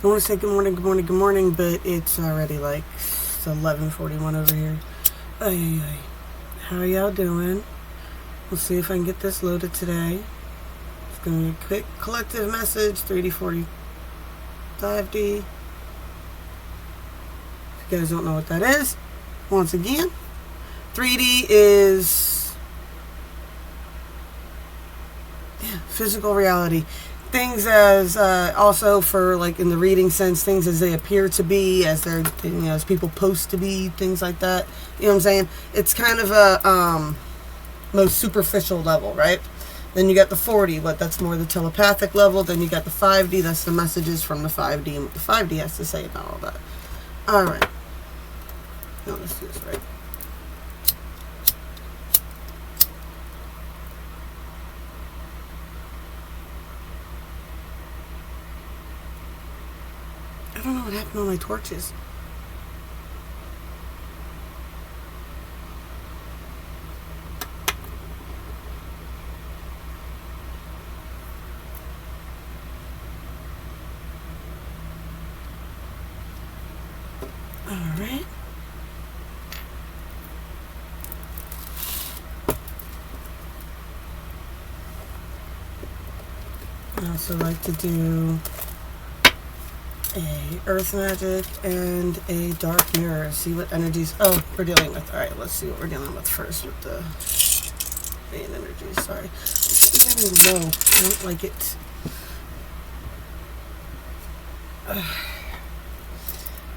I want to say good morning, good morning, good morning, but it's already like 11:41 over here. Ay, ay, ay. How y'all doing? We'll see if I can get this loaded today. It's going to be a quick collective message, 3D, 4D, 5D. If you guys don't know what that is, once again, 3D is physical reality. Things as also for like in the reading sense, things as they appear to be, as they're as people post to be, things like that. You know what I'm saying? It's kind of a most superficial level, right? Then you got the 4D, that's more the telepathic level. Then you got the 5D, that's the messages from the 5D and what the 5D has to say about all that. All right. Now let's do this right. I don't know what happened to my torches. All right. I also like to do a earth magic and a dark mirror. See what energies we're dealing with. All right, let's see what we're dealing with first with the main energies. Sorry, it's getting low. I don't like it.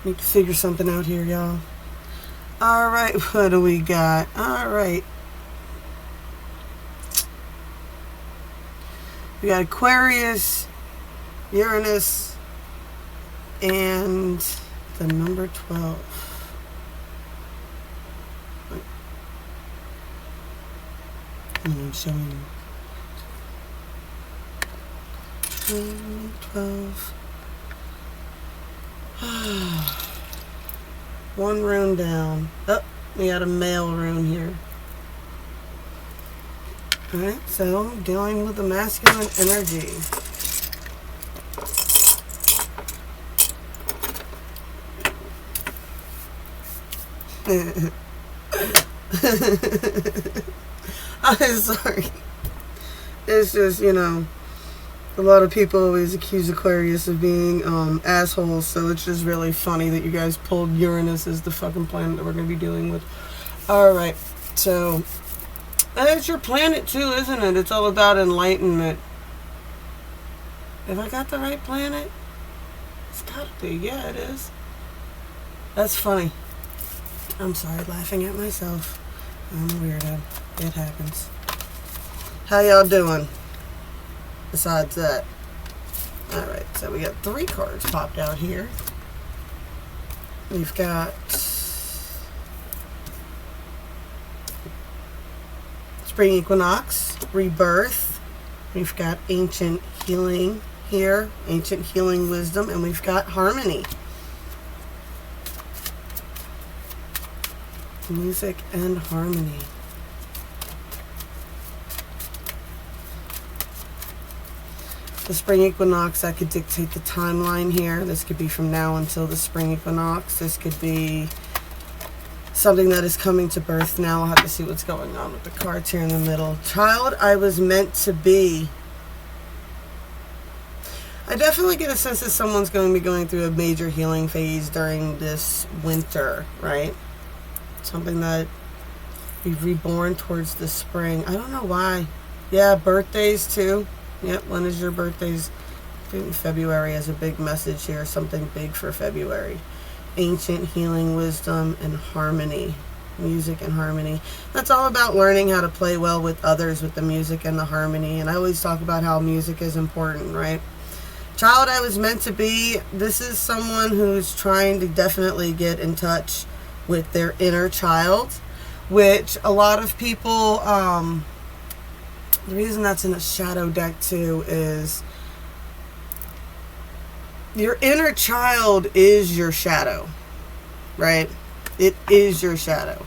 Need to figure something out here, y'all. All right, what do we got? All right, we got Aquarius, Uranus, and the number 12. I'm showing you. 12. One rune down. Oh, we got a male rune here. Alright, so dealing with the masculine energy. I'm sorry. It's just, a lot of people always accuse Aquarius of being assholes, so it's just really funny that you guys pulled Uranus as the fucking planet that we're going to be dealing with. Alright, so it's your planet too, isn't it? It's all about enlightenment. Have I got the right planet? It's gotta be. Yeah, it is. That's funny. I'm sorry, laughing at myself. I'm a weirdo. It happens. How y'all doing? Besides that. Alright, so we got 3 cards popped out here. We've got Spring Equinox, Rebirth. We've got Ancient Healing here, Ancient Healing Wisdom, and we've got Harmony. Music and harmony. The spring equinox, that could dictate the timeline here. This could be from now until the spring equinox. This could be something that is coming to birth now. I'll have to see what's going on with the cards here in the middle. Child I was meant to be. I definitely get a sense that someone's going to be going through a major healing phase during this winter, right? Something that be reborn towards the spring. I don't know why. Yeah, birthdays too. Yep, when is your birthdays? I think February has a big message here. Something big for February. Ancient healing wisdom and harmony. Music and harmony. That's all about learning how to play well with others with the music and the harmony. And I always talk about how music is important, right? Child I was meant to be. This is someone who's trying to definitely get in touch with their inner child, which a lot of people, the reason that's in a shadow deck too is your inner child is your shadow, right? It is your shadow.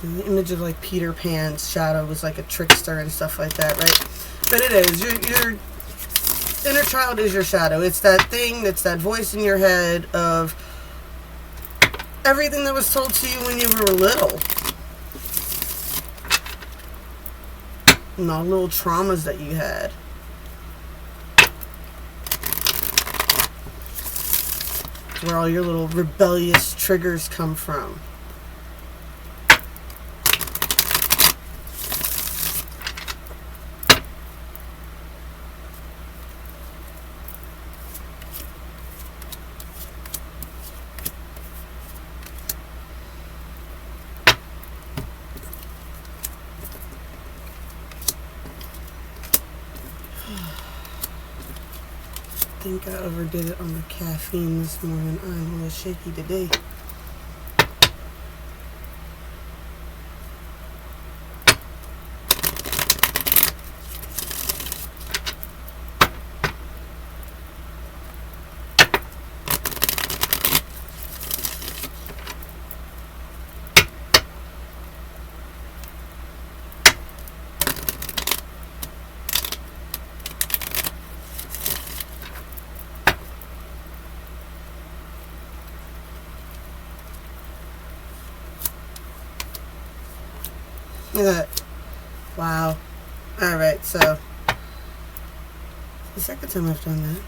And the image of like Peter Pan's shadow was like a trickster and stuff like that, right? But it is. Your inner child is your shadow. It's that thing, that's that voice in your head of everything that was told to you when you were little. And all the little traumas that you had. Where all your little rebellious triggers come from. I think I overdid it on the caffeine this morning. I'm a little shaky today. Wow. Alright, so the second time I've done that.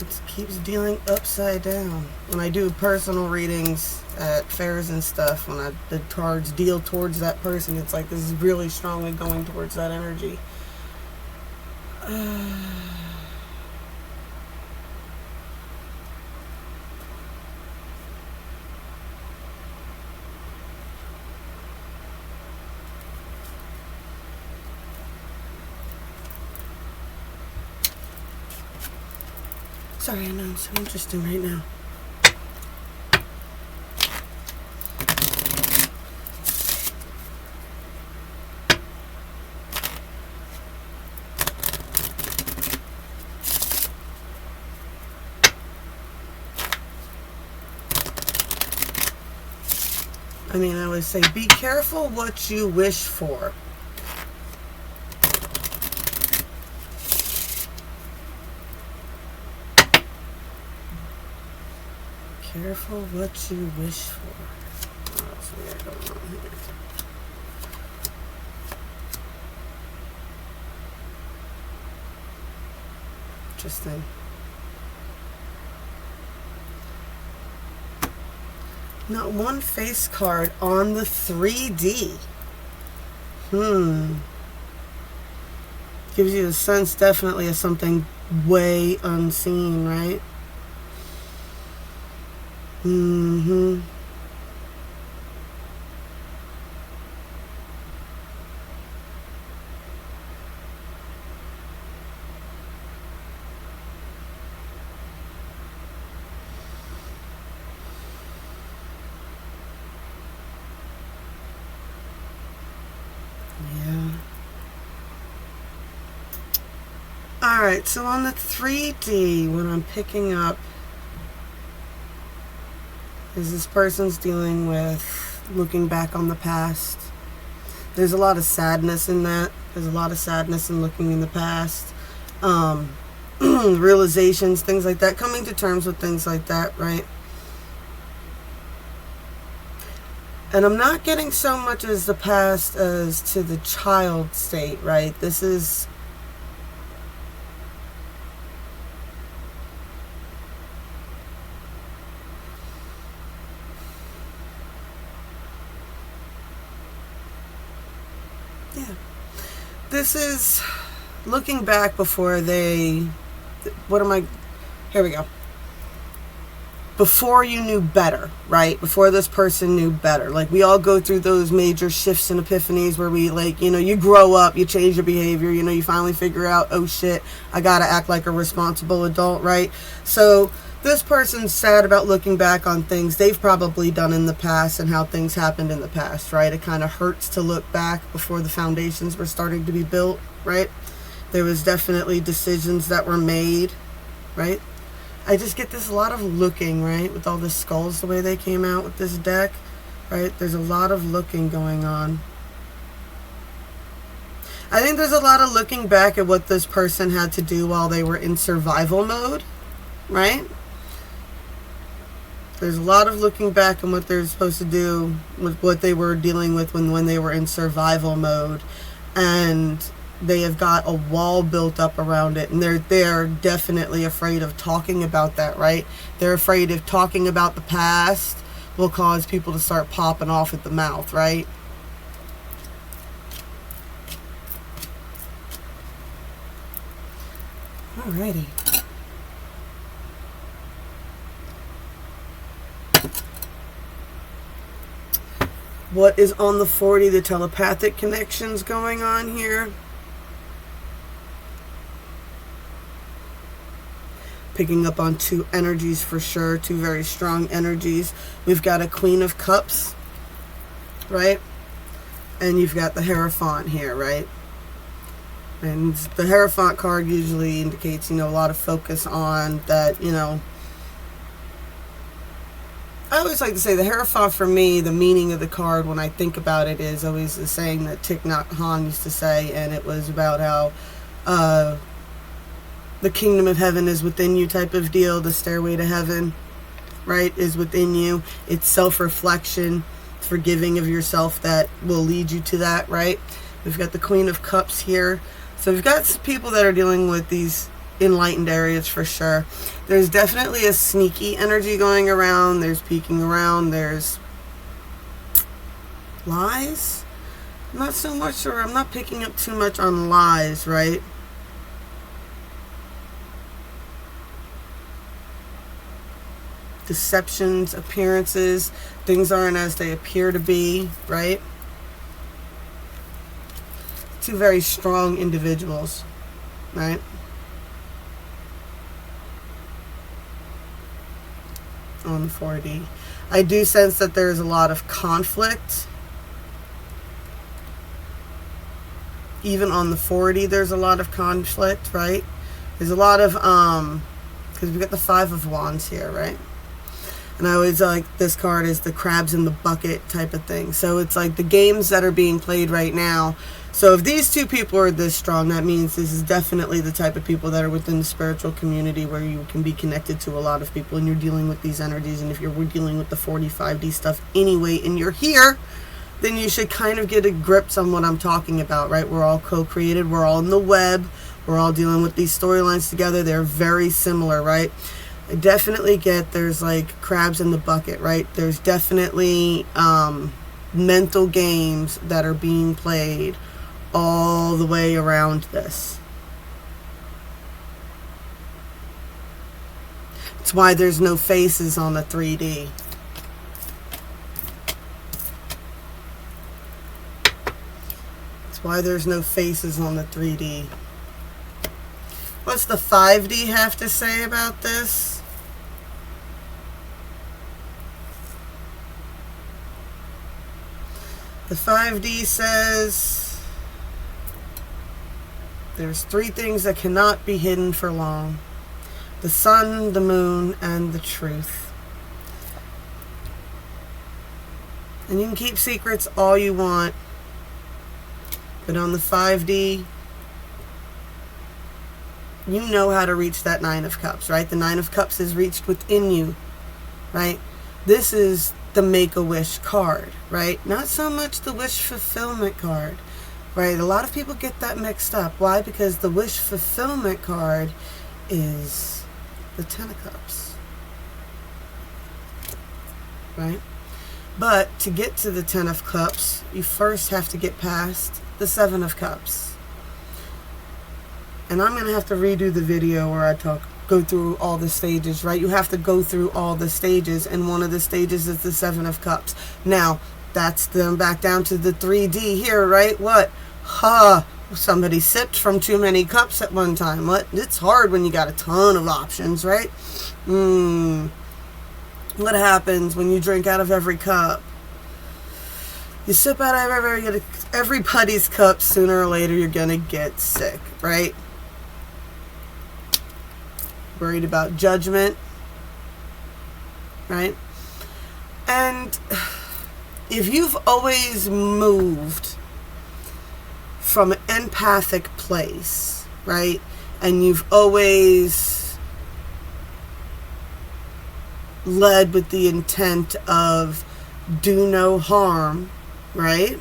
It keeps dealing upside down. When I do personal readings at fairs and stuff, when the cards deal towards that person, it's like this is really strongly going towards that energy. Sorry, I know I'm so interesting right now. I mean, I would say be careful what you wish for. Careful what you wish for. What else we got going on here? Interesting. Not one face card on the 3D. Gives you a sense definitely of something way unseen, right? Alright, so on the 3D, what I'm picking up is this person's dealing with looking back on the past. There's a lot of sadness in that. There's a lot of sadness in looking in the past. Realizations, things like that. Coming to terms with things like that, right? And I'm not getting so much as the past as to the child state, right? This is... This is looking back before they... Here we go. Before you knew better, right? Before this person knew better. Like, we all go through those major shifts and epiphanies where we, like, you know, you grow up, you change your behavior, you know, you finally figure out, oh shit, I gotta act like a responsible adult, right? So this person's sad about looking back on things they've probably done in the past and how things happened in the past, right? It kind of hurts to look back before the foundations were starting to be built, right? There was definitely decisions that were made, right? I just get this a lot of looking, right? With all the skulls, the way they came out with this deck. right? There's a lot of looking going on. I think there's a lot of looking back at what this person had to do while they were in survival mode, right? There's a lot of looking back on what they're supposed to do with what they were dealing with when they were in survival mode. And they have got a wall built up around it. And they're definitely afraid of talking about that, right? They're afraid of talking about the past will cause people to start popping off at the mouth, right? Alrighty. What is on the 40? The telepathic connections going on here. Picking up on two energies for sure. Two very strong energies. We've got a Queen of Cups, right? And you've got the Hierophant here, right? And the Hierophant card usually indicates, a lot of focus on that, I always like to say the Hierophant, for me, the meaning of the card when I think about it is always the saying that Thich Nhat Hanh used to say, and it was about how the kingdom of heaven is within you type of deal. The stairway to heaven, right, is within you. It's self-reflection, forgiving of yourself that will lead you to that, right? We've got the Queen of Cups here. So we've got some people that are dealing with these enlightened areas for sure. There's definitely a sneaky energy going around. There's peeking around. There's lies. Not so much, or I'm not picking up too much on lies, right? Deceptions, appearances. Things aren't as they appear to be, right? Two very strong individuals, right? On the 4D. I do sense that there's a lot of conflict. Even on the 4D, there's a lot of conflict, right? There's a lot of, because we got the 5 of Wands here, right? And I always like this card is the crabs in the bucket type of thing. So it's like the games that are being played right now. So if these two people are this strong, that means this is definitely the type of people that are within the spiritual community where you can be connected to a lot of people and you're dealing with these energies. And if we're dealing with the 45D stuff anyway and you're here, then you should kind of get a grip on what I'm talking about, right? We're all co-created. We're all in the web. We're all dealing with these storylines together. They're very similar, right? I definitely get there's like crabs in the bucket, right? There's definitely mental games that are being played all the way around this. It's why there's no faces on the 3D. It's why there's no faces on the 3D. What's the 5D have to say about this? The 5D says there's 3 things that cannot be hidden for long. The sun, the moon, and the truth. And you can keep secrets all you want. But on the 5D, you know how to reach that 9 of Cups, right? The 9 of Cups is reached within you, right? This is the Make-A-Wish card, right? Not so much the wish fulfillment card, right? A lot of people get that mixed up. Why? Because the wish fulfillment card is the 10 of Cups, right? But to get to the 10 of Cups, you first have to get past the 7 of Cups. And I'm going to have to redo the video where I go through all the stages, right? You have to go through all the stages, and one of the stages is the 7 of Cups. Now, that's them back down to the 3D here, right? What? Somebody sipped from too many cups at one time. What? It's hard when you got a ton of options, right? What happens when you drink out of every cup? You sip out of everybody's cup, sooner or later you're going to get sick, right? Worried about judgment, right? And if you've always moved from an empathic place, right, and you've always led with the intent of do no harm, right,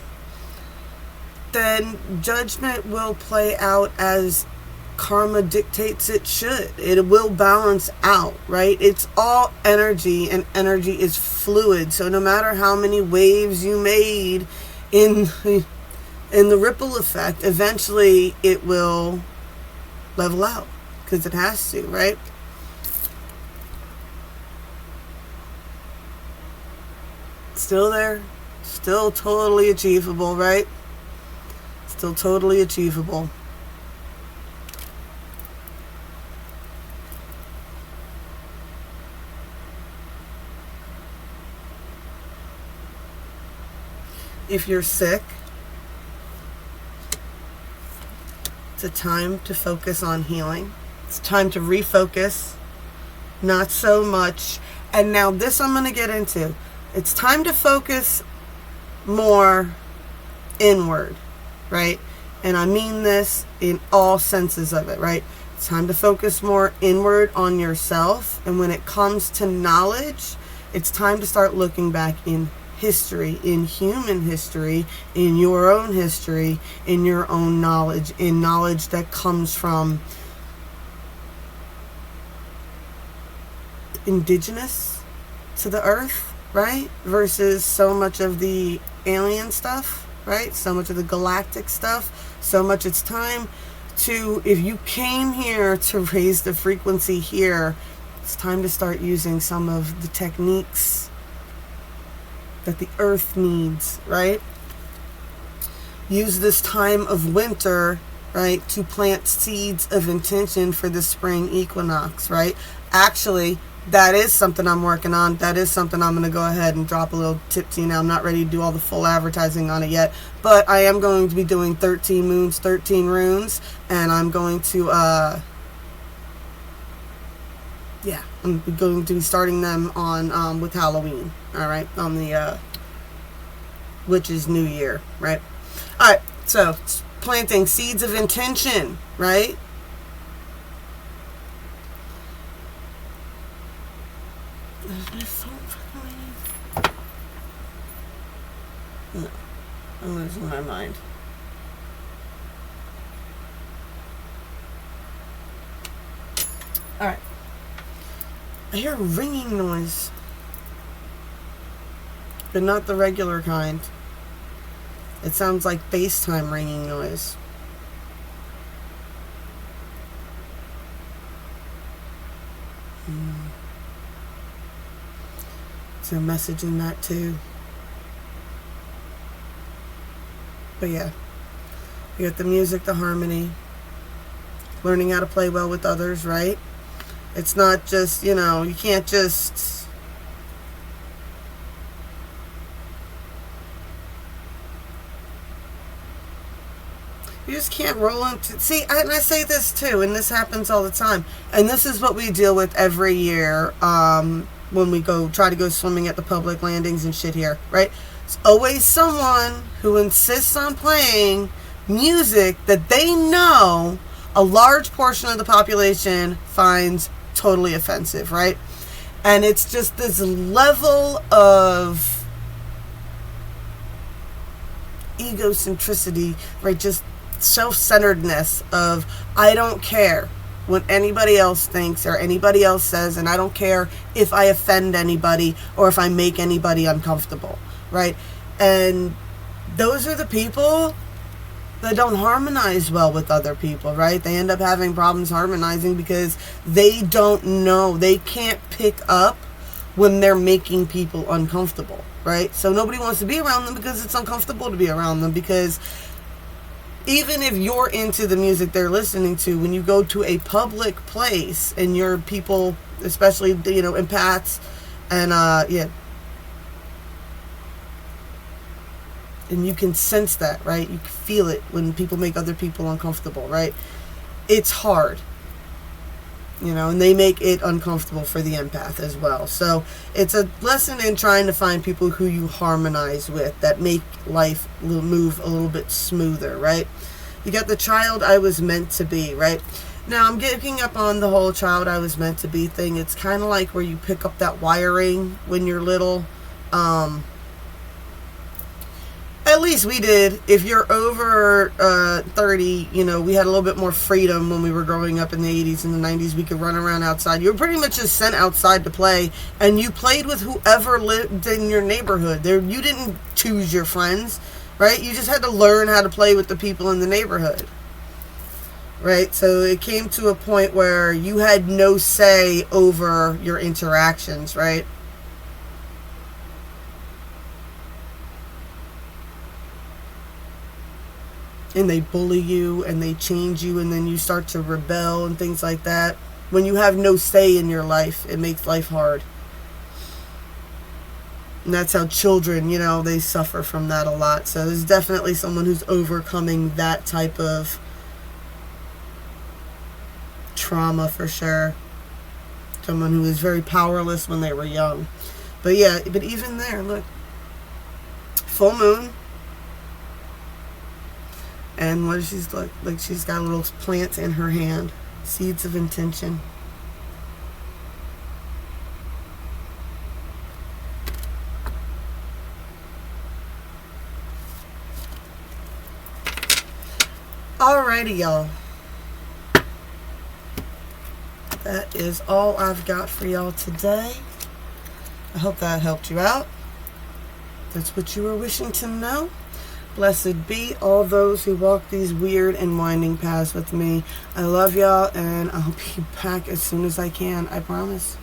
then judgment will play out as karma dictates it should. It will balance out, right? It's all energy, and energy is fluid. So no matter how many waves you made in the ripple effect, eventually it will level out, because it has to, right? Still there, still totally achievable, right? Still totally achievable. If you're sick, it's a time to focus on healing. It's time to refocus, not so much. And now this I'm going to get into. It's time to focus more inward, right? And I mean this in all senses of it, right? It's time to focus more inward on yourself. And when it comes to knowledge, it's time to start looking back in history, in human history, in your own history, in your own knowledge, in knowledge that comes from indigenous to the earth, right? Versus so much of the alien stuff, right? So much of the galactic stuff. So much it's time to, if you came here to raise the frequency here, it's time to start using some of the techniques that the earth needs, right? Use this time of winter, right, to plant seeds of intention for the spring equinox, right? Actually, that is something I'm working on. That is something I'm going to go ahead and drop a little tip to you now. I'm not ready to do all the full advertising on it yet, but I am going to be doing 13 moons, 13 runes, and I'm going to, I'm going to be starting them on with Halloween, all right, on the Witch's New Year, right? All right, so planting seeds of intention, right? No, I'm losing my mind. All right. I hear a ringing noise, but not the regular kind. It sounds like FaceTime ringing noise. Is there a message in that too? But yeah, you got the music, the harmony, learning how to play well with others, right? It's not just, you can't just you just can't roll into, see, and I say this too, and this happens all the time, and this is what we deal with every year when we try to go swimming at the public landings and shit here, right? It's always someone who insists on playing music that they know a large portion of the population finds totally offensive, right? And it's just this level of egocentricity, right? Just self-centeredness of, I don't care what anybody else thinks or anybody else says, and I don't care if I offend anybody or if I make anybody uncomfortable, right? And those are the people that don't harmonize well with other people, right? They end up having problems harmonizing because they don't know, they can't pick up when they're making people uncomfortable, right? So nobody wants to be around them because it's uncomfortable to be around them, because even if you're into the music they're listening to, when you go to a public place and you're people, especially, empaths and, and you can sense that, right? You can feel it when people make other people uncomfortable, right? It's hard. You know, and they make it uncomfortable for the empath as well. So it's a lesson in trying to find people who you harmonize with, that make life move a little bit smoother, right? You got the child I was meant to be, right? Now I'm getting up on the whole child I was meant to be thing. It's kind of like where you pick up that wiring when you're little. At least we did. If you're over 30, you know, we had a little bit more freedom when we were growing up in the 80s and the 90s. We could run around outside. You were pretty much just sent outside to play, and you played with whoever lived in your neighborhood. You didn't choose your friends, right? You just had to learn how to play with the people in the neighborhood, right? So it came to a point where you had no say over your interactions, right? And they bully you and they change you, and then you start to rebel and things like that. When you have no say in your life, it makes life hard. And that's how children, you know, they suffer from that a lot. So there's definitely someone who's overcoming that type of trauma for sure. Someone who was very powerless when they were young. But yeah, but even there, look. Full moon. And what she's like she's got little plants in her hand. Seeds of intention. Alrighty, y'all. That is all I've got for y'all today. I hope that helped you out. That's what you were wishing to know. Blessed be all those who walk these weird and winding paths with me. I love y'all, and I'll be back as soon as I can. I promise.